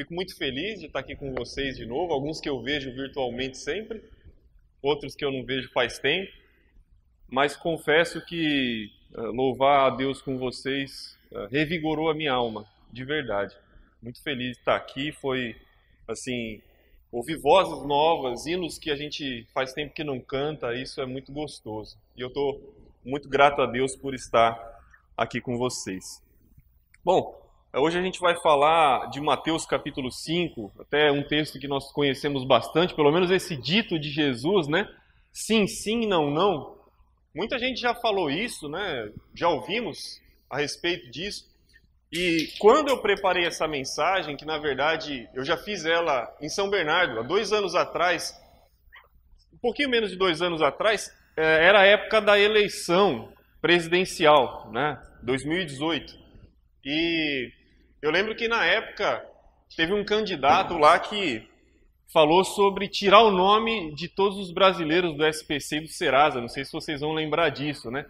Fico muito feliz de estar aqui com vocês de novo, alguns que eu vejo virtualmente sempre, outros que eu não vejo faz tempo, mas confesso que louvar a Deus com vocês revigorou a minha alma, de verdade. Muito feliz de estar aqui, foi assim, ouvir vozes novas, hinos que a gente faz tempo que não canta, isso é muito gostoso. E eu estou muito grato a Deus por estar aqui com vocês. Bom, hoje a gente vai falar de Mateus capítulo 5, até um texto que nós conhecemos bastante, pelo menos esse dito de Jesus, né? Sim, sim, não, não. Muita gente já falou isso, né? Já ouvimos a respeito disso. E quando eu preparei essa mensagem, que na verdade eu já fiz ela em São Bernardo, há 2 anos atrás, um pouquinho menos de 2 anos atrás, era a época da eleição presidencial, né? 2018. E eu lembro que na época teve um candidato lá que falou sobre tirar o nome de todos os brasileiros do SPC e do Serasa. Não sei se vocês vão lembrar disso, né?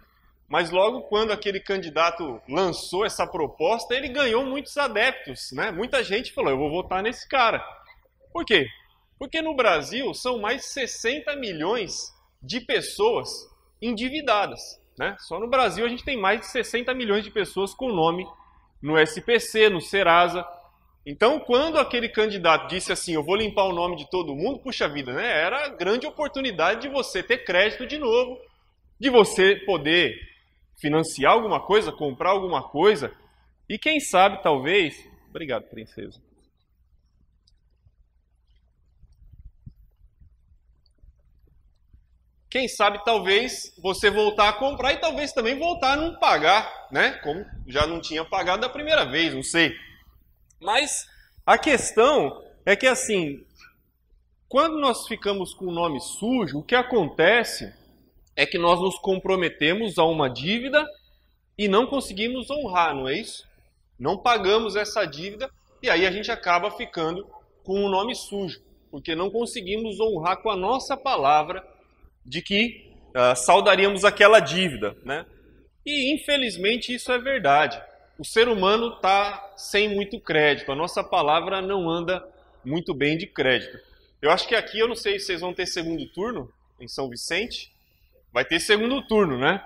Mas logo quando aquele candidato lançou essa proposta, ele ganhou muitos adeptos, né? Muita gente falou, eu vou votar nesse cara. Por quê? Porque no Brasil são mais de 60 milhões de pessoas endividadas, né? Só no Brasil a gente tem mais de 60 milhões de pessoas com nome no SPC, no Serasa. Então, quando aquele candidato disse assim, eu vou limpar o nome de todo mundo, puxa vida, né? Era a grande oportunidade de você ter crédito de novo, de você poder financiar alguma coisa, comprar alguma coisa, e quem sabe, talvez... Obrigado, princesa. Quem sabe, talvez, você voltar a comprar e talvez também voltar a não pagar, né? Como já não tinha pagado da primeira vez, não sei. Mas a questão é que, assim, quando nós ficamos com o nome sujo, o que acontece é que nós nos comprometemos a uma dívida e não conseguimos honrar, não é isso? Não pagamos essa dívida e aí a gente acaba ficando com o nome sujo, porque não conseguimos honrar com a nossa palavra de que saldaríamos aquela dívida, né? E infelizmente isso é verdade. O ser humano está sem muito crédito, a nossa palavra não anda muito bem de crédito. Eu acho que aqui, eu não sei se vocês vão ter segundo turno em São Vicente, vai ter segundo turno, né?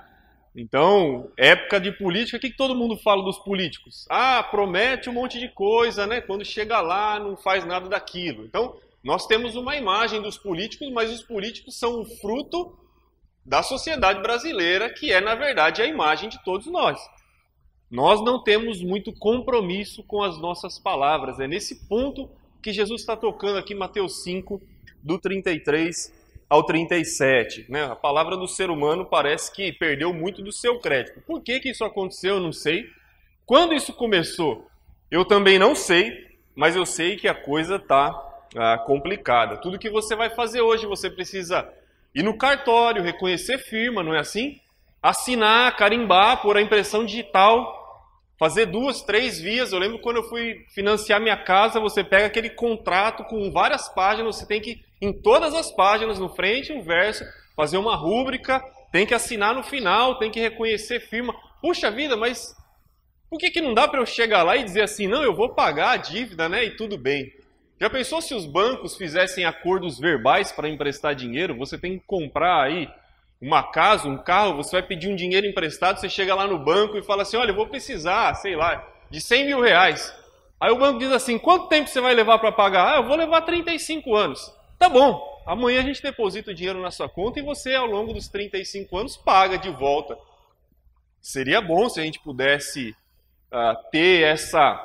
Então, época de política, o que todo mundo fala dos políticos? Ah, promete um monte de coisa, né? Quando chega lá, não faz nada daquilo. Então, nós temos uma imagem dos políticos, mas os políticos são o fruto da sociedade brasileira, que é, na verdade, a imagem de todos nós. Nós não temos muito compromisso com as nossas palavras. É nesse ponto que Jesus está tocando aqui em Mateus 5, do 33 ao 37. Né? A palavra do ser humano parece que perdeu muito do seu crédito. Por que isso aconteceu? Eu não sei. Quando isso começou? Eu também não sei, mas eu sei que a coisa está complicada. Tudo que você vai fazer hoje, você precisa ir no cartório, reconhecer firma, não é assim? Assinar, carimbar, pôr a impressão digital, fazer 2, 3 vias. Eu lembro quando eu fui financiar minha casa, você pega aquele contrato com várias páginas, você tem que, em todas as páginas, no frente e no verso, fazer uma rúbrica, tem que assinar no final, tem que reconhecer firma. Puxa vida, mas por que não dá para eu chegar lá e dizer assim, não, eu vou pagar a dívida, né, e tudo bem? Já pensou se os bancos fizessem acordos verbais para emprestar dinheiro? Você tem que comprar aí uma casa, um carro, você vai pedir um dinheiro emprestado, você chega lá no banco e fala assim, olha, eu vou precisar, sei lá, de 100 mil reais. Aí o banco diz assim, quanto tempo você vai levar para pagar? Ah, eu vou levar 35 anos. Tá bom, amanhã a gente deposita o dinheiro na sua conta e você, ao longo dos 35 anos, paga de volta. Seria bom se a gente pudesse ter essa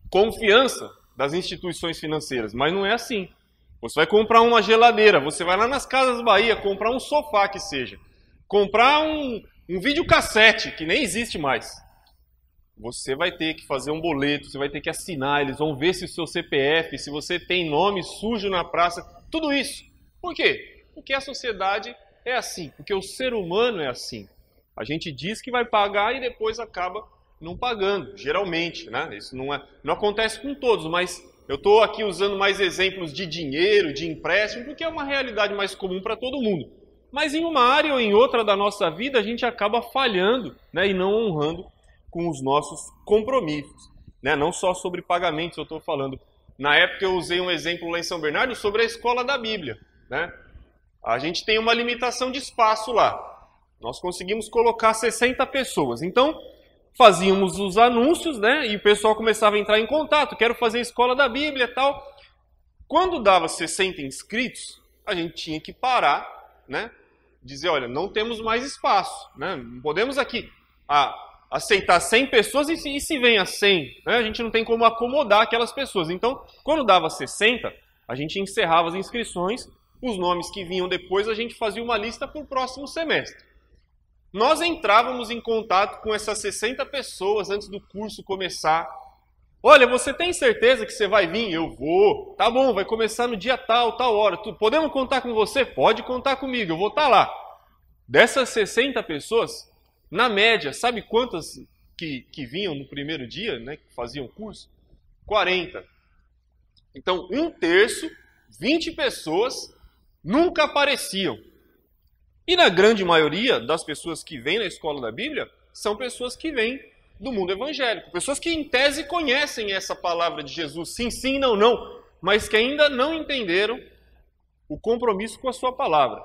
confiança das instituições financeiras, mas não é assim. Você vai comprar uma geladeira, você vai lá nas Casas Bahia comprar um sofá que seja, comprar um videocassete que nem existe mais. Você vai ter que fazer um boleto, você vai ter que assinar, eles vão ver se o seu CPF, se você tem nome sujo na praça, tudo isso. Por quê? Porque a sociedade é assim, porque o ser humano é assim. A gente diz que vai pagar e depois acaba não pagando, geralmente, né? Isso não acontece com todos, mas eu estou aqui usando mais exemplos de dinheiro, de empréstimo, porque é uma realidade mais comum para todo mundo. Mas em uma área ou em outra da nossa vida, a gente acaba falhando, né, e não honrando com os nossos compromissos. Né? Não só sobre pagamentos eu estou falando. Na época eu usei um exemplo lá em São Bernardo sobre a escola da Bíblia, né? A gente tem uma limitação de espaço lá. Nós conseguimos colocar 60 pessoas. Então, fazíamos os anúncios, né? E o pessoal começava a entrar em contato. Quero fazer a escola da Bíblia e tal. Quando dava 60 inscritos, a gente tinha que parar, né? Dizer, olha, não temos mais espaço, né? Não podemos aqui aceitar 100 pessoas e se vem a 100, né? A gente não tem como acomodar aquelas pessoas. Então, quando dava 60, a gente encerrava as inscrições, os nomes que vinham depois a gente fazia uma lista para o próximo semestre. Nós entrávamos em contato com essas 60 pessoas antes do curso começar. Olha, você tem certeza que você vai vir? Eu vou. Tá bom, vai começar no dia tal, tal hora. Podemos contar com você? Pode contar comigo, eu vou estar lá. Dessas 60 pessoas, na média, sabe quantas que vinham no primeiro dia, né, que faziam o curso? 40. Então, 1/3, 20 pessoas, nunca apareciam. E na grande maioria das pessoas que vêm na escola da Bíblia, são pessoas que vêm do mundo evangélico. Pessoas que, em tese, conhecem essa palavra de Jesus, sim, sim, não, não, mas que ainda não entenderam o compromisso com a sua palavra.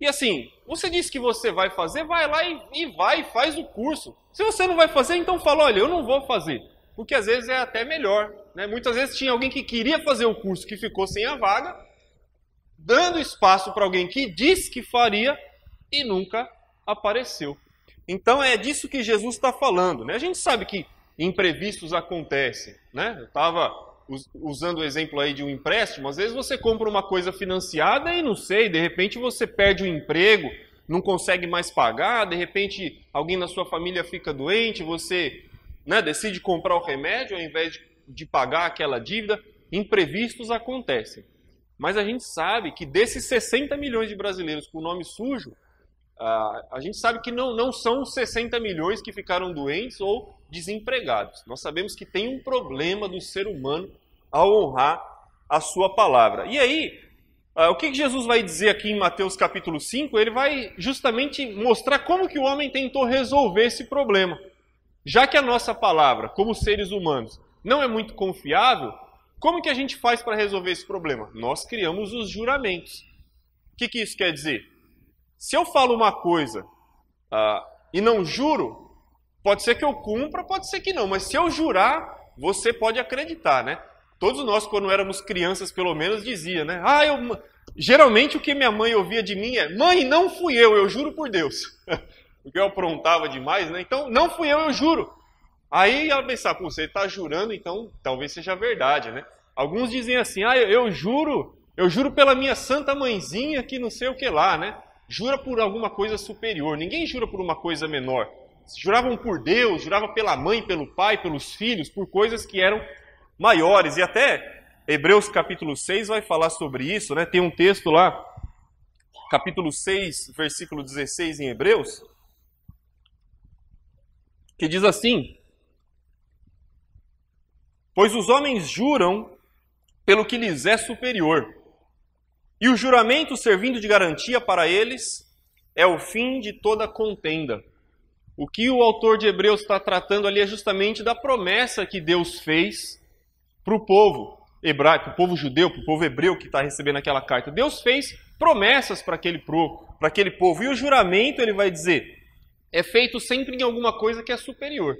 E assim, você disse que você vai fazer, vai lá e faz o curso. Se você não vai fazer, então fala, olha, eu não vou fazer. Porque às vezes é até melhor, né? Muitas vezes tinha alguém que queria fazer o curso, que ficou sem a vaga, dando espaço para alguém que disse que faria e nunca apareceu. Então é disso que Jesus está falando, né? A gente sabe que imprevistos acontecem, né? Eu estava usando o exemplo aí de um empréstimo. Às vezes você compra uma coisa financiada e não sei, de repente você perde o emprego, não consegue mais pagar, de repente alguém na sua família fica doente, você, né, decide comprar o remédio ao invés de pagar aquela dívida. Imprevistos acontecem. Mas a gente sabe que desses 60 milhões de brasileiros com o nome sujo, a gente sabe que não são os 60 milhões que ficaram doentes ou desempregados. Nós sabemos que tem um problema do ser humano ao honrar a sua palavra. E aí, o que Jesus vai dizer aqui em Mateus capítulo 5? Ele vai justamente mostrar como que o homem tentou resolver esse problema. Já que a nossa palavra, como seres humanos, não é muito confiável, como que a gente faz para resolver esse problema? Nós criamos os juramentos. O que isso quer dizer? Se eu falo uma coisa e não juro, pode ser que eu cumpra, pode ser que não, mas se eu jurar, você pode acreditar, né? Todos nós, quando éramos crianças, pelo menos, dizia, né? Geralmente o que minha mãe ouvia de mim é: mãe, não fui eu juro por Deus. Porque eu aprontava demais, né? Então, não fui eu juro. Aí ela pensava, pô, você está jurando, então talvez seja verdade, né? Alguns dizem assim, eu juro pela minha santa mãezinha que não sei o que lá, né? Jura por alguma coisa superior. Ninguém jura por uma coisa menor. Juravam por Deus, jurava pela mãe, pelo pai, pelos filhos, por coisas que eram maiores. E até Hebreus capítulo 6 vai falar sobre isso, né? Tem um texto lá, capítulo 6, versículo 16 em Hebreus, que diz assim: pois os homens juram pelo que lhes é superior, e o juramento servindo de garantia para eles é o fim de toda contenda. O que o autor de Hebreus está tratando ali é justamente da promessa que Deus fez para o povo hebraico, para o povo judeu, para o povo hebreu que está recebendo aquela carta. Deus fez promessas para aquele povo, e o juramento, ele vai dizer, é feito sempre em alguma coisa que é superior.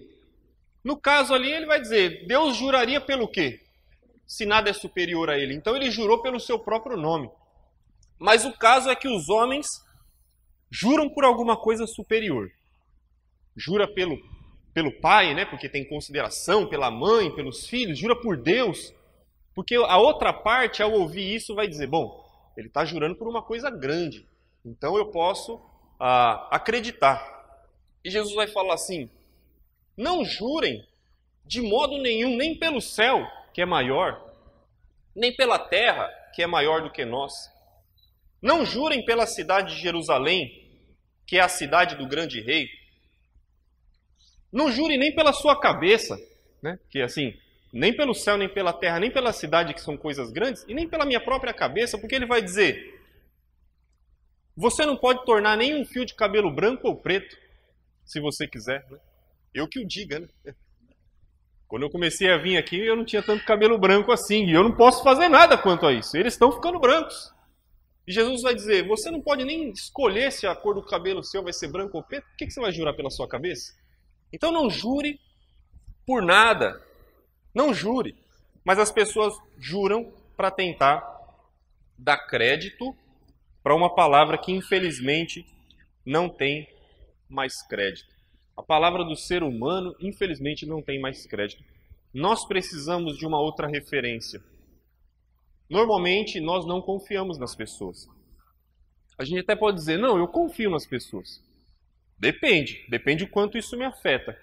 No caso ali, ele vai dizer, Deus juraria pelo quê? Se nada é superior a ele. Então ele jurou pelo seu próprio nome. Mas o caso é que os homens juram por alguma coisa superior. Jura pelo pai, né? Porque tem consideração, pela mãe, pelos filhos. Jura por Deus. Porque a outra parte, ao ouvir isso, vai dizer, bom, ele está jurando por uma coisa grande. Então eu posso acreditar. E Jesus vai falar assim, não jurem de modo nenhum, nem pelo céu, que é maior, nem pela terra, que é maior do que nós. Não jurem pela cidade de Jerusalém, que é a cidade do grande rei. Não jurem nem pela sua cabeça, né? Que assim, nem pelo céu, nem pela terra, nem pela cidade, que são coisas grandes, e nem pela minha própria cabeça, porque ele vai dizer, você não pode tornar nem um fio de cabelo branco ou preto, se você quiser, né? Eu que o diga, né? Quando eu comecei a vir aqui, eu não tinha tanto cabelo branco assim, e eu não posso fazer nada quanto a isso. Eles estão ficando brancos. E Jesus vai dizer, você não pode nem escolher se a cor do cabelo seu vai ser branco ou preto, por que você vai jurar pela sua cabeça? Então não jure por nada. Não jure. Mas as pessoas juram para tentar dar crédito para uma palavra que infelizmente não tem mais crédito. A palavra do ser humano infelizmente não tem mais crédito. Nós precisamos de uma outra referência. Normalmente nós não confiamos nas pessoas. A gente até pode dizer, não, eu confio nas pessoas. Depende o quanto isso me afeta.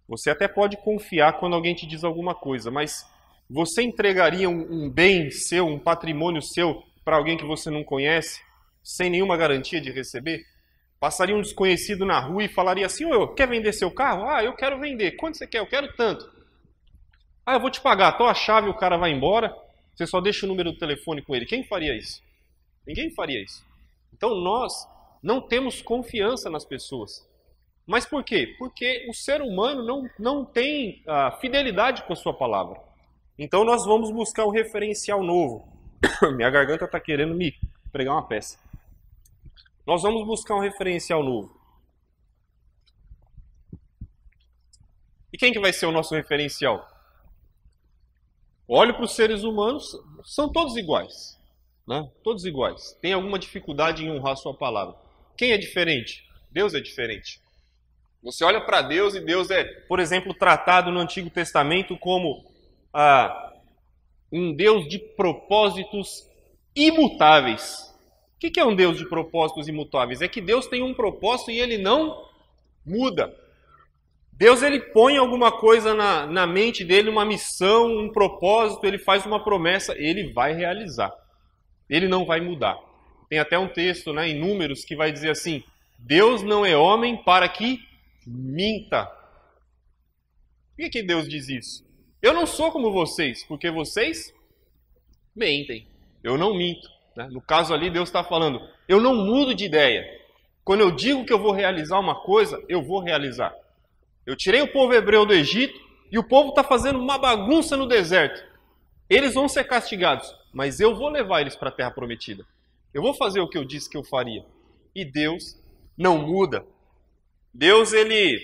Você até pode confiar quando alguém te diz alguma coisa, mas você entregaria um bem seu, um patrimônio seu para alguém que você não conhece, sem nenhuma garantia de receber? Passaria um desconhecido na rua e falaria assim, ô, quer vender seu carro? Ah, eu quero vender. Quanto você quer? Eu quero tanto. Ah, eu vou te pagar. Tô a chave e o cara vai embora. Você só deixa o número do telefone com ele. Quem faria isso? Ninguém faria isso. Então nós não temos confiança nas pessoas. Mas por quê? Porque o ser humano não tem fidelidade com a sua palavra. Então nós vamos buscar um referencial novo. Minha garganta está querendo me pregar uma peça. Nós vamos buscar um referencial novo. E quem que vai ser o nosso referencial? Olhe para os seres humanos, são todos iguais. Né? Todos iguais. Tem alguma dificuldade em honrar a sua palavra. Quem é diferente? Deus é diferente. Você olha para Deus e Deus é, por exemplo, tratado no Antigo Testamento como um Deus de propósitos imutáveis. O que é um Deus de propósitos imutáveis? É que Deus tem um propósito e ele não muda. Deus ele põe alguma coisa na mente dele, uma missão, um propósito, ele faz uma promessa, ele vai realizar. Ele não vai mudar. Tem até um texto, né, em Números que vai dizer assim, Deus não é homem para que minta. Por que Deus diz isso? Eu não sou como vocês, porque vocês mentem. Eu não minto. Né? No caso ali, Deus está falando, eu não mudo de ideia. Quando eu digo que eu vou realizar uma coisa, eu vou realizar. Eu tirei o povo hebreu do Egito e o povo está fazendo uma bagunça no deserto. Eles vão ser castigados, mas eu vou levar eles para a terra prometida. Eu vou fazer o que eu disse que eu faria. E Deus não muda. Deus, ele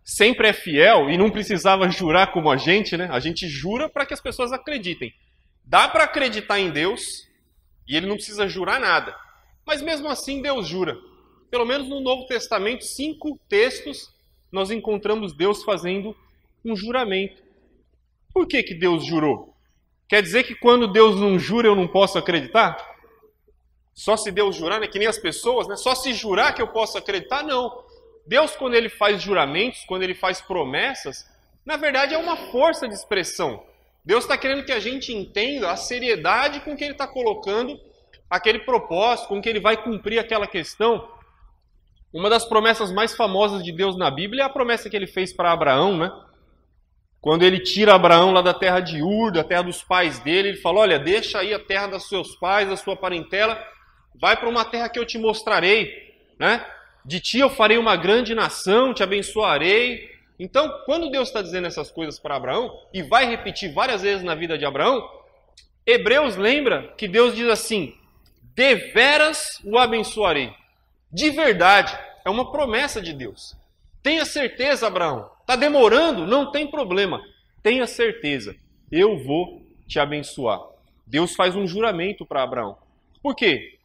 sempre é fiel e não precisava jurar como a gente, né? A gente jura para que as pessoas acreditem. Dá para acreditar em Deus e ele não precisa jurar nada. Mas mesmo assim Deus jura. Pelo menos no Novo Testamento, 5 textos, nós encontramos Deus fazendo um juramento. Por que Deus jurou? Quer dizer que quando Deus não jura eu não posso acreditar? Só se Deus jurar, né? Que nem as pessoas, né? Só se jurar que eu posso acreditar? Não. Deus, quando ele faz juramentos, quando ele faz promessas, na verdade é uma força de expressão. Deus está querendo que a gente entenda a seriedade com que ele está colocando aquele propósito, com que ele vai cumprir aquela questão. Uma das promessas mais famosas de Deus na Bíblia é a promessa que ele fez para Abraão, né? Quando ele tira Abraão lá da terra de Ur, da terra dos pais dele, ele fala, olha, deixa aí a terra dos seus pais, da sua parentela, vai para uma terra que eu te mostrarei, né? De ti eu farei uma grande nação, te abençoarei. Então, quando Deus está dizendo essas coisas para Abraão, e vai repetir várias vezes na vida de Abraão, Hebreus lembra que Deus diz assim, deveras o abençoarei. De verdade, é uma promessa de Deus. Tenha certeza, Abraão. Está demorando? Não tem problema. Tenha certeza, eu vou te abençoar. Deus faz um juramento para Abraão. Por quê?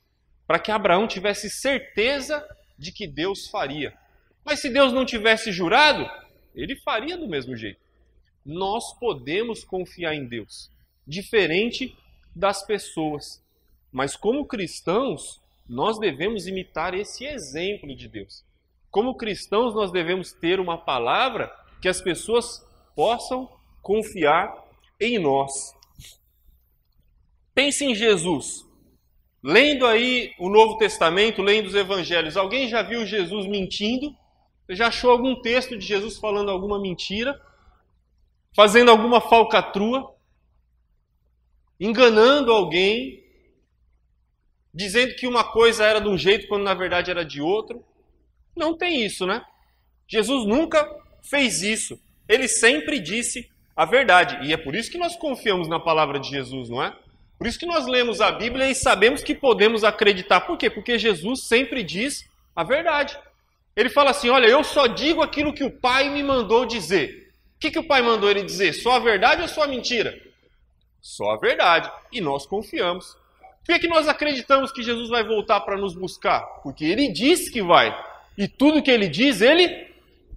Para que Abraão tivesse certeza de que Deus faria. Mas se Deus não tivesse jurado, ele faria do mesmo jeito. Nós podemos confiar em Deus, diferente das pessoas. Mas como cristãos, nós devemos imitar esse exemplo de Deus. Como cristãos, nós devemos ter uma palavra que as pessoas possam confiar em nós. Pense em Jesus. Lendo aí o Novo Testamento, lendo os Evangelhos, alguém já viu Jesus mentindo? Já achou algum texto de Jesus falando alguma mentira? Fazendo alguma falcatrua? Enganando alguém? Dizendo que uma coisa era de um jeito quando na verdade era de outro? Não tem isso, né? Jesus nunca fez isso. ele sempre disse a verdade. E é por isso que nós confiamos na palavra de Jesus, não é? Por isso que nós lemos a Bíblia e sabemos que podemos acreditar. Por quê? Porque Jesus sempre diz a verdade. Ele fala assim, olha, eu só digo aquilo que o Pai me mandou dizer. O que o Pai mandou ele dizer? Só a verdade ou só a mentira? Só a verdade. E nós confiamos. Por que nós acreditamos que Jesus vai voltar para nos buscar? Porque ele diz que vai. E tudo que ele diz, ele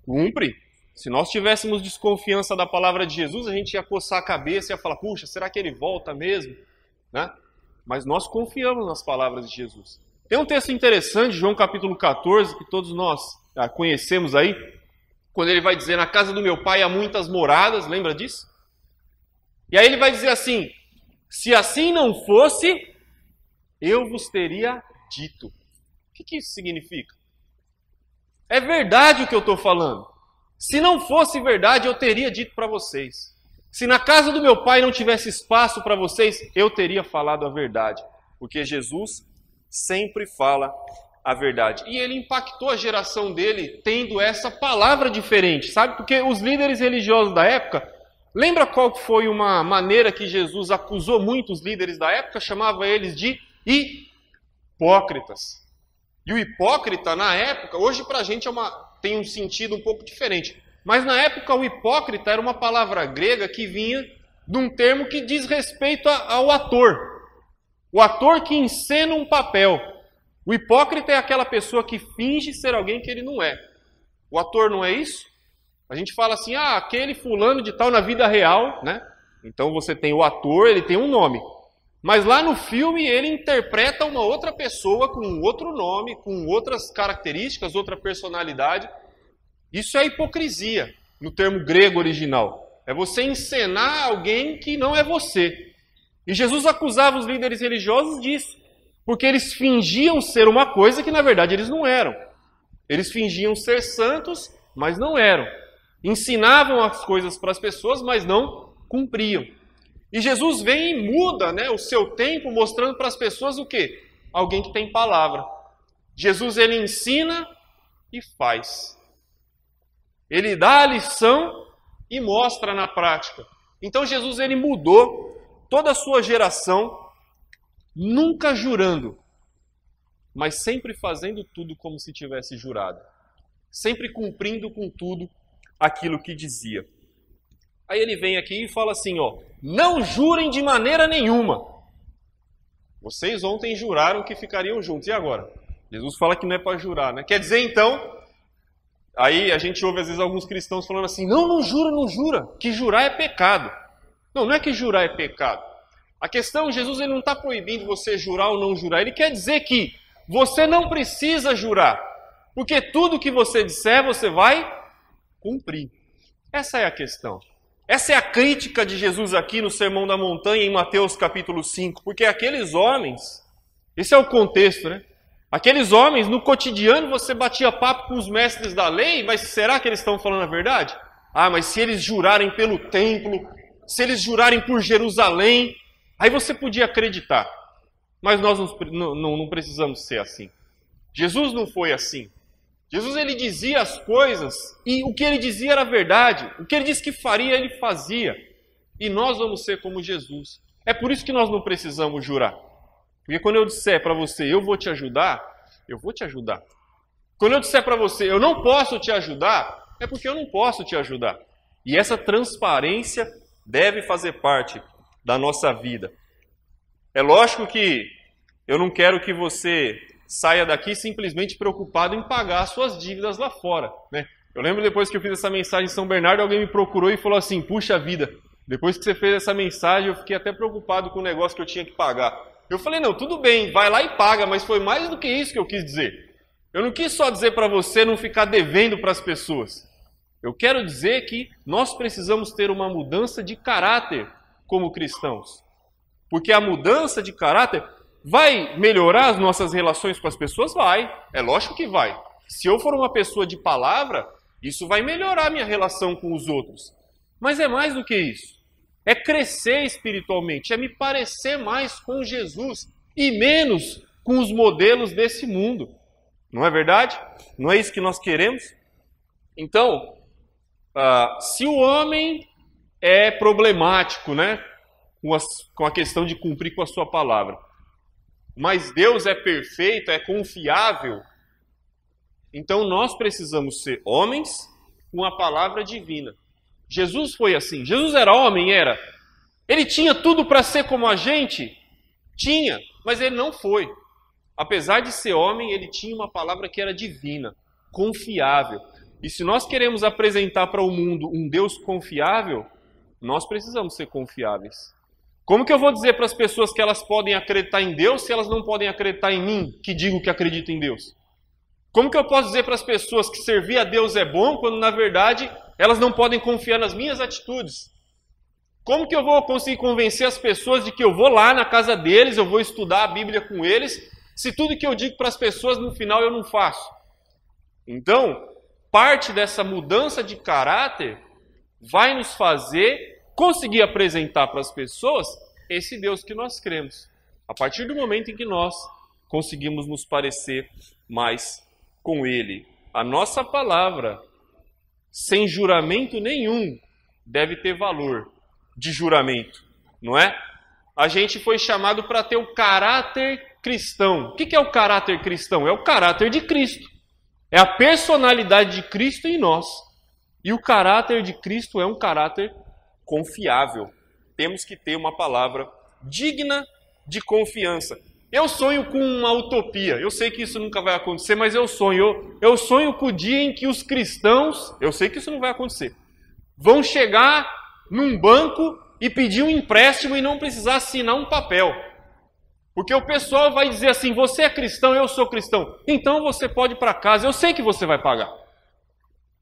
cumpre. Se nós tivéssemos desconfiança da palavra de Jesus, a gente ia coçar a cabeça e ia falar, puxa, será que ele volta mesmo? Né? Mas nós confiamos nas palavras de Jesus. Tem um texto interessante, João capítulo 14, que todos nós conhecemos aí, quando ele vai dizer, na casa do meu pai há muitas moradas, lembra disso? E aí ele vai dizer assim, se assim não fosse, eu vos teria dito. O que isso significa? É verdade o que eu estou falando. Se não fosse verdade, eu teria dito para vocês. Se na casa do meu pai não tivesse espaço para vocês, eu teria falado a verdade. Porque Jesus sempre fala a verdade. E ele impactou a geração dele tendo essa palavra diferente, sabe? Porque os líderes religiosos da época, lembra qual foi uma maneira que Jesus acusou muitos líderes da época? Chamava eles de hipócritas. E o hipócrita, na época, hoje pra gente tem um sentido um pouco diferente. Mas na época o hipócrita era uma palavra grega que vinha de um termo que diz respeito ao ator. O ator que encena um papel. O hipócrita é aquela pessoa que finge ser alguém que ele não é. O ator não é isso? A gente fala assim, aquele fulano de tal na vida real, né? Então você tem o ator, ele tem um nome. Mas lá no filme ele interpreta uma outra pessoa com outro nome, com outras características, outra personalidade. Isso é hipocrisia, no termo grego original. É você encenar alguém que não é você. E Jesus acusava os líderes religiosos disso, porque eles fingiam ser uma coisa que na verdade eles não eram. Eles fingiam ser santos, mas não eram. Ensinavam as coisas para as pessoas, mas não cumpriam. E Jesus vem e muda, o seu tempo, mostrando para as pessoas o quê? Alguém que tem palavra. Jesus, ele ensina e faz. Ele dá a lição e mostra na prática. Então Jesus, ele mudou toda a sua geração, nunca jurando, mas sempre fazendo tudo como se tivesse jurado. Sempre cumprindo com tudo aquilo que dizia. Aí ele vem aqui e fala assim, não jurem de maneira nenhuma. Vocês ontem juraram que ficariam juntos, e agora? Jesus fala que não é para jurar, né? Quer dizer, então, aí a gente ouve às vezes alguns cristãos falando assim, não jura, que jurar é pecado. Não é que jurar é pecado. A questão, Jesus ele não está proibindo você jurar ou não jurar, ele quer dizer que você não precisa jurar, porque tudo que você disser, você vai cumprir. Essa é a questão. Essa é a crítica de Jesus aqui no Sermão da Montanha, em Mateus capítulo 5, porque aqueles homens, esse é o contexto, né? Aqueles homens, no cotidiano, você batia papo com os mestres da lei, mas será que eles estão falando a verdade? Mas se eles jurarem pelo templo, se eles jurarem por Jerusalém, aí você podia acreditar. Mas nós não precisamos ser assim. Jesus não foi assim. Jesus, ele dizia as coisas e o que ele dizia era verdade. O que ele disse que faria, ele fazia. E nós vamos ser como Jesus. É por isso que nós não precisamos jurar. Porque quando eu disser para você, eu vou te ajudar, eu vou te ajudar. Quando eu disser para você, eu não posso te ajudar, é porque eu não posso te ajudar. E essa transparência deve fazer parte da nossa vida. É lógico que eu não quero que você saia daqui simplesmente preocupado em pagar as suas dívidas lá fora, né? Eu lembro depois que eu fiz essa mensagem em São Bernardo, alguém me procurou e falou assim, puxa vida, depois que você fez essa mensagem eu fiquei até preocupado com o negócio que eu tinha que pagar. Eu falei, não, tudo bem, vai lá e paga, mas foi mais do que isso que eu quis dizer. Eu não quis só dizer para você não ficar devendo para as pessoas. Eu quero dizer que nós precisamos ter uma mudança de caráter como cristãos. Porque a mudança de caráter vai melhorar as nossas relações com as pessoas? Vai, é lógico que vai. Se eu for uma pessoa de palavra, isso vai melhorar a minha relação com os outros. Mas é mais do que isso. É crescer espiritualmente, é me parecer mais com Jesus e menos com os modelos desse mundo. Não é verdade? Não é isso que nós queremos? Então, se o homem é problemático, né, com a questão de cumprir com a sua palavra, mas Deus é perfeito, é confiável, então nós precisamos ser homens com a palavra divina. Jesus foi assim. Jesus era homem? Era. Ele tinha tudo para ser como a gente? Tinha, mas ele não foi. Apesar de ser homem, ele tinha uma palavra que era divina, confiável. E se nós queremos apresentar para o mundo um Deus confiável, nós precisamos ser confiáveis. Como que eu vou dizer para as pessoas que elas podem acreditar em Deus se elas não podem acreditar em mim, que digo que acredito em Deus? Como que eu posso dizer para as pessoas que servir a Deus é bom, quando na verdade elas não podem confiar nas minhas atitudes? Como que eu vou conseguir convencer as pessoas de que eu vou lá na casa deles, eu vou estudar a Bíblia com eles, se tudo que eu digo para as pessoas no final eu não faço? Então, parte dessa mudança de caráter vai nos fazer conseguir apresentar para as pessoas esse Deus que nós cremos. A partir do momento em que nós conseguimos nos parecer mais com Ele. A nossa palavra, sem juramento nenhum, deve ter valor de juramento, não é? A gente foi chamado para ter o caráter cristão. O que é o caráter cristão? É o caráter de Cristo. É a personalidade de Cristo em nós. E o caráter de Cristo é um caráter confiável. Temos que ter uma palavra digna de confiança. Eu sonho com uma utopia. Eu sei que isso nunca vai acontecer, mas eu sonho. Eu sonho com o dia em que os cristãos, eu sei que isso não vai acontecer, vão chegar num banco e pedir um empréstimo e não precisar assinar um papel. Porque o pessoal vai dizer assim, você é cristão, eu sou cristão, então você pode ir para casa, eu sei que você vai pagar.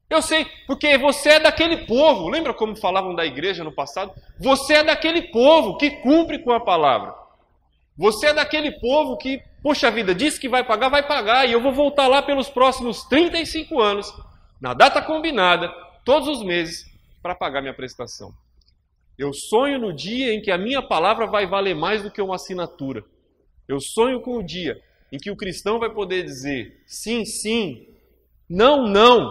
Eu sei, porque você é daquele povo, lembra como falavam da igreja no passado? Você é daquele povo que cumpre com a palavra. Você é daquele povo que, poxa vida, disse que vai pagar, e eu vou voltar lá pelos próximos 35 anos, na data combinada, todos os meses, para pagar minha prestação. Eu sonho no dia em que a minha palavra vai valer mais do que uma assinatura. Eu sonho com o dia em que o cristão vai poder dizer sim, sim, não, não,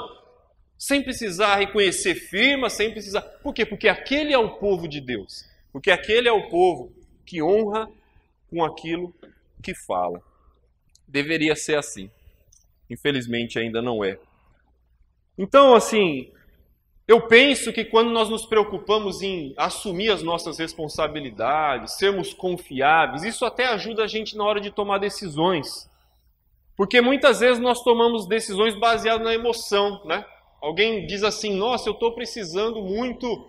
sem precisar reconhecer firma, sem precisar... Por quê? Porque aquele é o povo de Deus. Porque aquele é o povo que honra com aquilo que fala. Deveria ser assim. Infelizmente ainda não é. Então, assim, eu penso que quando nós nos preocupamos em assumir as nossas responsabilidades, sermos confiáveis, isso até ajuda a gente na hora de tomar decisões. Porque muitas vezes nós tomamos decisões baseadas na emoção, né? Alguém diz assim, nossa, eu estou precisando muito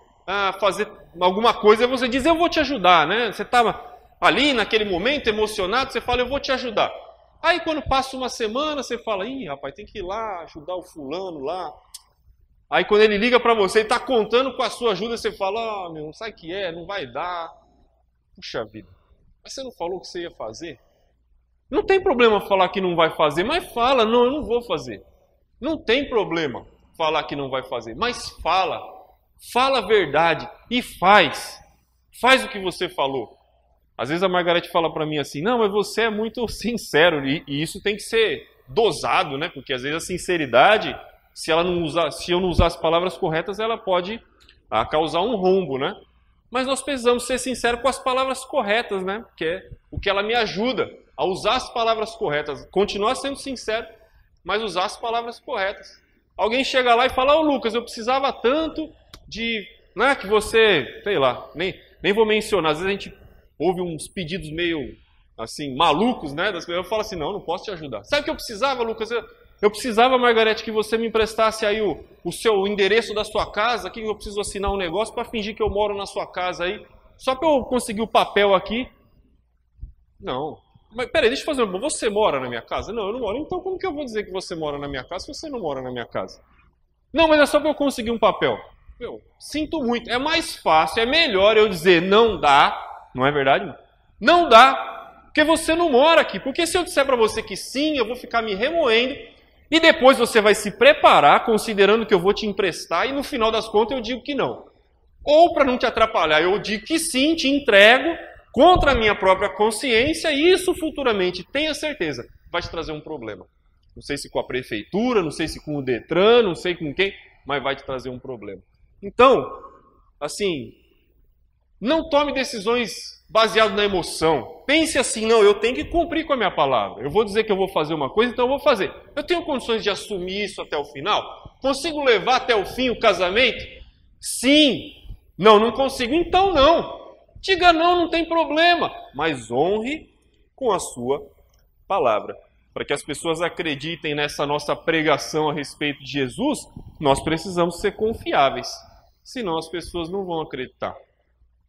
fazer alguma coisa, e você diz, eu vou te ajudar, né? Você estava ali naquele momento emocionado, você fala, eu vou te ajudar. Aí quando passa uma semana, você fala, ih, rapaz, tem que ir lá ajudar o fulano lá. Aí quando ele liga para você e está contando com a sua ajuda, você fala, ah, meu, sabe o que é? Não vai dar. Puxa vida, mas você não falou que você ia fazer? Não tem problema falar que não vai fazer, mas fala, não, eu não vou fazer. Não tem problema falar que não vai fazer, mas fala a verdade e faz o que você falou. Às vezes a Margarete fala para mim assim, não, mas você é muito sincero, e isso tem que ser dosado, né? Porque às vezes a sinceridade, se eu não usar as palavras corretas, ela pode causar um rombo, né? Mas nós precisamos ser sinceros com as palavras corretas, né? Que é o que ela me ajuda a usar as palavras corretas, continuar sendo sincero, mas usar as palavras corretas. Alguém chega lá e fala, ô Lucas, eu precisava tanto de, né, que você, sei lá, nem vou mencionar, às vezes a gente ouve uns pedidos meio, assim, malucos, né, das pessoas, eu falo assim, não posso te ajudar. Sabe o que eu precisava, Lucas? Eu precisava, Margarete, que você me emprestasse aí o seu endereço da sua casa, que eu preciso assinar um negócio para fingir que eu moro na sua casa aí, só para eu conseguir o papel aqui. Não. Mas peraí, deixa eu fazer uma... Você mora na minha casa? Não, eu não moro. Então como que eu vou dizer que você mora na minha casa se você não mora na minha casa? Não, mas é só para eu conseguir um papel. Eu sinto muito. É mais fácil, é melhor eu dizer não dá. Não é verdade? Não dá, porque você não mora aqui. Porque se eu disser para você que sim, eu vou ficar me remoendo e depois você vai se preparar considerando que eu vou te emprestar e no final das contas eu digo que não. Ou para não te atrapalhar, eu digo que sim, te entrego contra a minha própria consciência, e isso futuramente, tenha certeza, vai te trazer um problema. Não sei se com a prefeitura, não sei se com o Detran, não sei com quem, mas vai te trazer um problema. Então, assim, não tome decisões baseadas na emoção. Pense assim, não, eu tenho que cumprir com a minha palavra. Eu vou dizer que eu vou fazer uma coisa, então eu vou fazer. Eu tenho condições de assumir isso até o final? Consigo levar até o fim o casamento? Sim. Não, não consigo. Então não. Diga não tem problema. Mas honre com a sua palavra. Para que as pessoas acreditem nessa nossa pregação a respeito de Jesus, nós precisamos ser confiáveis. Senão as pessoas não vão acreditar.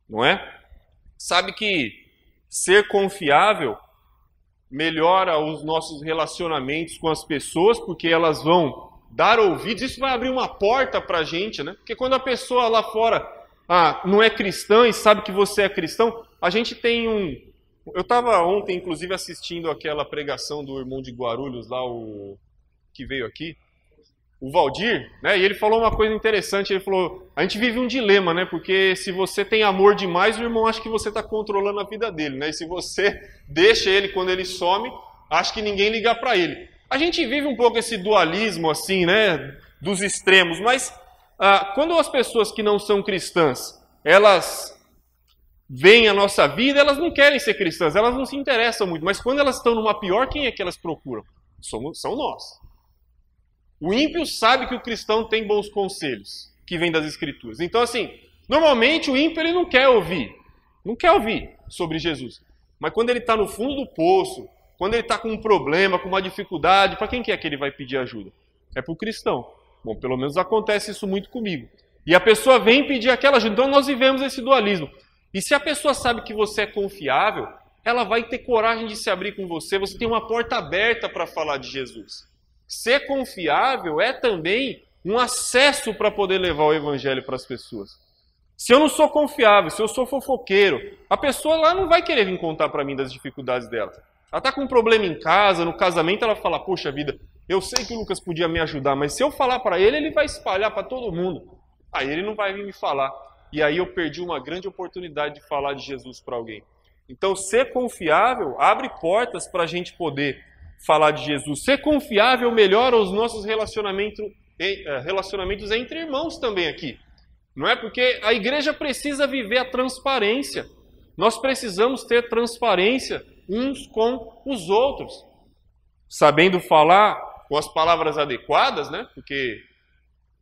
Não é? Sabe que ser confiável melhora os nossos relacionamentos com as pessoas, porque elas vão dar ouvidos. Isso vai abrir uma porta para a gente, né? Porque quando a pessoa lá fora não é cristã e sabe que você é cristão, a gente tem Eu estava ontem, inclusive, assistindo aquela pregação do irmão de Guarulhos, lá, que veio aqui, o Valdir, né? E ele falou uma coisa interessante, ele falou, a gente vive um dilema, né? Porque se você tem amor demais, o irmão acha que você está controlando a vida dele, né? E se você deixa ele quando ele some, acha que ninguém liga para ele. A gente vive um pouco esse dualismo, assim, né? Dos extremos, mas quando as pessoas que não são cristãs, elas veem a nossa vida, elas não querem ser cristãs, elas não se interessam muito, mas quando elas estão numa pior, quem é que elas procuram? São nós. O ímpio sabe que o cristão tem bons conselhos, que vêm das Escrituras. Então, assim, normalmente o ímpio ele não quer ouvir sobre Jesus. Mas quando ele está no fundo do poço, quando ele está com um problema, com uma dificuldade, para quem que é que ele vai pedir ajuda? É para o cristão. Bom, pelo menos acontece isso muito comigo. E a pessoa vem pedir aquela ajuda. Então nós vivemos esse dualismo. E se a pessoa sabe que você é confiável, ela vai ter coragem de se abrir com você. Você tem uma porta aberta para falar de Jesus. Ser confiável é também um acesso para poder levar o evangelho para as pessoas. Se eu não sou confiável, se eu sou fofoqueiro, a pessoa lá não vai querer vir contar para mim das dificuldades dela. Ela está com um problema em casa, no casamento, ela fala, poxa vida, eu sei que o Lucas podia me ajudar, mas se eu falar para ele, ele vai espalhar para todo mundo. Aí ele não vai vir me falar. E aí eu perdi uma grande oportunidade de falar de Jesus para alguém. Então, ser confiável abre portas para a gente poder falar de Jesus. Ser confiável melhora os nossos relacionamentos entre irmãos também aqui. Não é? Porque a igreja precisa viver a transparência. Nós precisamos ter transparência uns com os outros. Sabendo falar com as palavras adequadas, né? Porque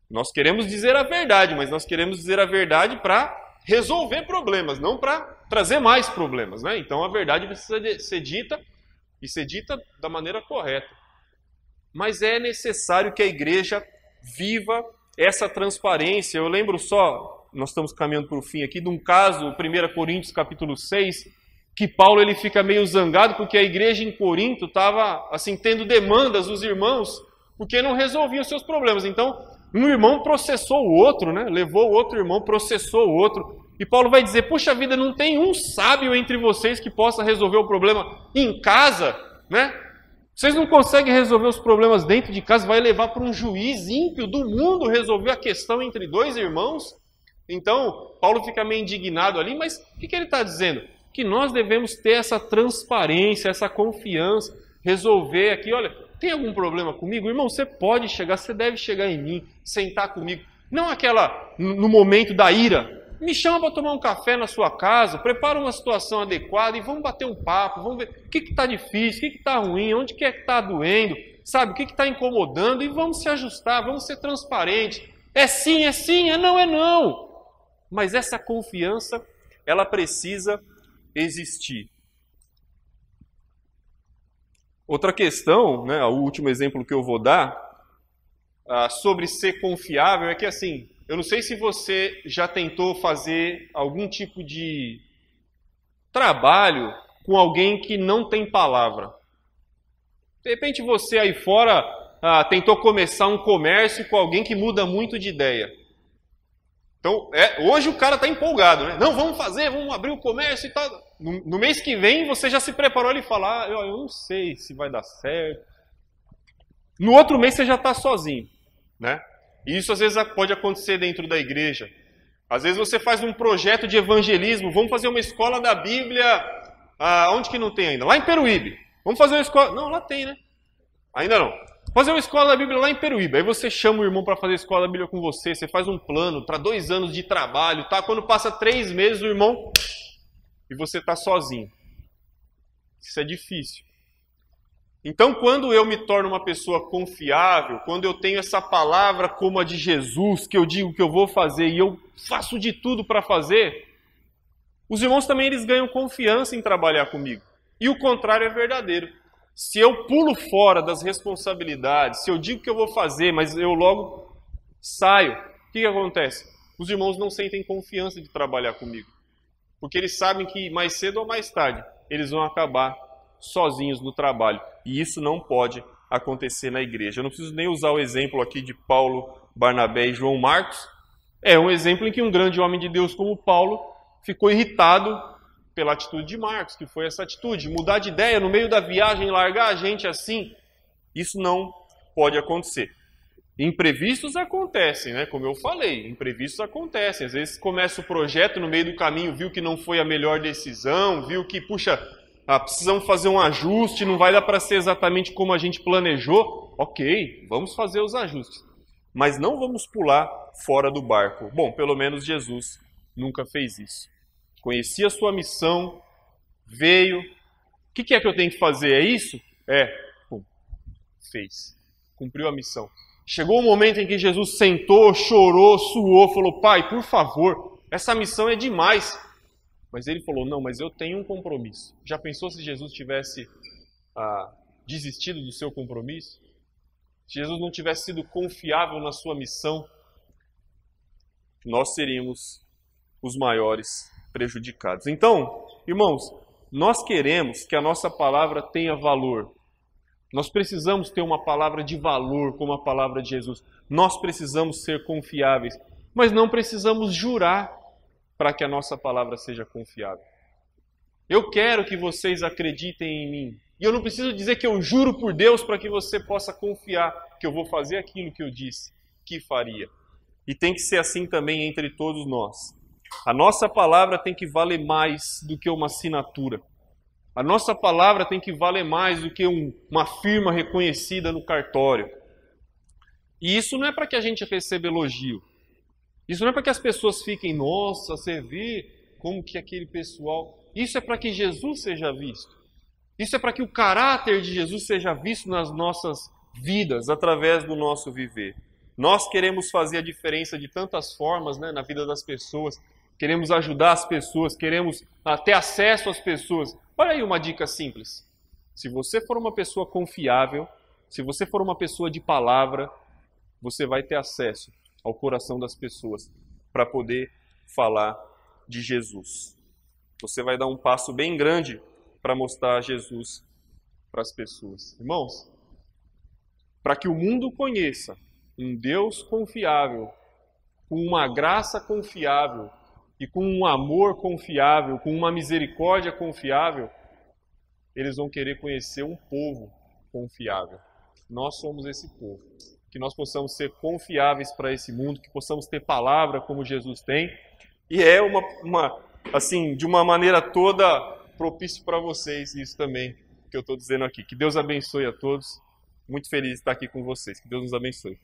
nós queremos dizer a verdade, mas nós queremos dizer a verdade para resolver problemas, não para trazer mais problemas, né? Então a verdade precisa ser dita e ser dita da maneira correta. Mas é necessário que a igreja viva essa transparência. Eu lembro só, nós estamos caminhando para o fim aqui, de um caso, 1 Coríntios capítulo 6, que Paulo ele fica meio zangado porque a igreja em Corinto estava assim, tendo demandas dos irmãos porque não resolviam os seus problemas. Então, um irmão processou o outro, né? Levou o outro irmão, processou o outro. E Paulo vai dizer, puxa vida, não tem um sábio entre vocês que possa resolver o problema em casa, né? Vocês não conseguem resolver os problemas dentro de casa, vai levar para um juiz ímpio do mundo resolver a questão entre dois irmãos? Então, Paulo fica meio indignado ali, mas o que ele está dizendo? Que nós devemos ter essa transparência, essa confiança, resolver aqui, olha, tem algum problema comigo? Irmão, você pode chegar, você deve chegar em mim, sentar comigo. Não aquela, no momento da ira, me chama para tomar um café na sua casa, prepara uma situação adequada e vamos bater um papo, vamos ver o que está difícil, o que está ruim, onde que é que está doendo, sabe, o que está incomodando e vamos se ajustar, vamos ser transparentes. É sim, é não. Mas essa confiança, ela precisa existir. Outra questão, né, o último exemplo que eu vou dar, sobre ser confiável, é que assim, eu não sei se você já tentou fazer algum tipo de trabalho com alguém que não tem palavra. De repente você aí fora tentou começar um comércio com alguém que muda muito de ideia. Então, hoje o cara está empolgado, né? Não, vamos abrir o comércio e tal. No mês que vem você já se preparou ali e fala, eu não sei se vai dar certo. No outro mês você já está sozinho, né? E isso às vezes pode acontecer dentro da igreja. Às vezes você faz um projeto de evangelismo, vamos fazer uma escola da Bíblia, onde que não tem ainda? Lá em Peruíbe. Vamos fazer uma escola... Não, lá tem, né? Ainda não. fazer uma escola da Bíblia lá em Peruíbe. Aí você chama o irmão para fazer a escola da Bíblia com você, você faz um plano para 2 anos de trabalho, tá? Quando passa 3 meses, o irmão... e você está sozinho. Isso é difícil. Então, quando eu me torno uma pessoa confiável, quando eu tenho essa palavra como a de Jesus, que eu digo que eu vou fazer e eu faço de tudo para fazer, os irmãos também eles ganham confiança em trabalhar comigo. E o contrário é verdadeiro. Se eu pulo fora das responsabilidades, se eu digo que eu vou fazer, mas eu logo saio, o que acontece? Os irmãos não sentem confiança de trabalhar comigo. Porque eles sabem que mais cedo ou mais tarde eles vão acabar sozinhos no trabalho. E isso não pode acontecer na igreja. Eu não preciso nem usar o exemplo aqui de Paulo, Barnabé e João Marcos. É um exemplo em que um grande homem de Deus como Paulo ficou irritado pela atitude de Marcos, que foi essa atitude, mudar de ideia no meio da viagem, largar a gente assim. Isso não pode acontecer. Imprevistos acontecem, né? Como eu falei, imprevistos acontecem. Às vezes começa o projeto, no meio do caminho viu que não foi a melhor decisão, viu que, puxa, precisamos fazer um ajuste, não vai dar para ser exatamente como a gente planejou. Ok, vamos fazer os ajustes. Mas não vamos pular fora do barco. Bom, pelo menos Jesus nunca fez isso. Conhecia a sua missão, veio. O que é que eu tenho que fazer? É isso? Fez. Cumpriu a missão. Chegou o momento em que Jesus sentou, chorou, suou, falou, Pai, por favor, essa missão é demais. Mas ele falou, não, mas eu tenho um compromisso. Já pensou se Jesus tivesse desistido do seu compromisso? Se Jesus não tivesse sido confiável na sua missão, nós seríamos os maiores prejudicados. Então, irmãos, nós queremos que a nossa palavra tenha valor. Nós precisamos ter uma palavra de valor como a palavra de Jesus. Nós precisamos ser confiáveis, mas não precisamos jurar para que a nossa palavra seja confiável. Eu quero que vocês acreditem em mim. E eu não preciso dizer que eu juro por Deus para que você possa confiar que eu vou fazer aquilo que eu disse que faria. E tem que ser assim também entre todos nós. A nossa palavra tem que valer mais do que uma assinatura. A nossa palavra tem que valer mais do que uma firma reconhecida no cartório. E isso não é para que a gente receba elogio. Isso não é para que as pessoas fiquem, nossa, você vê como que aquele pessoal... Isso é para que Jesus seja visto. Isso é para que o caráter de Jesus seja visto nas nossas vidas, através do nosso viver. Nós queremos fazer a diferença de tantas formas, né, na vida das pessoas. Queremos ajudar as pessoas, queremos ter acesso às pessoas. Olha aí uma dica simples. Se você for uma pessoa confiável, se você for uma pessoa de palavra, você vai ter acesso ao coração das pessoas para poder falar de Jesus. Você vai dar um passo bem grande para mostrar Jesus para as pessoas. Irmãos, para que o mundo conheça um Deus confiável, com uma graça confiável, e com um amor confiável, com uma misericórdia confiável, eles vão querer conhecer um povo confiável. Nós somos esse povo. Que nós possamos ser confiáveis para esse mundo, que possamos ter palavra como Jesus tem. E é assim, de uma maneira toda propício para vocês isso também que eu estou dizendo aqui. Que Deus abençoe a todos. Muito feliz de estar aqui com vocês. Que Deus nos abençoe.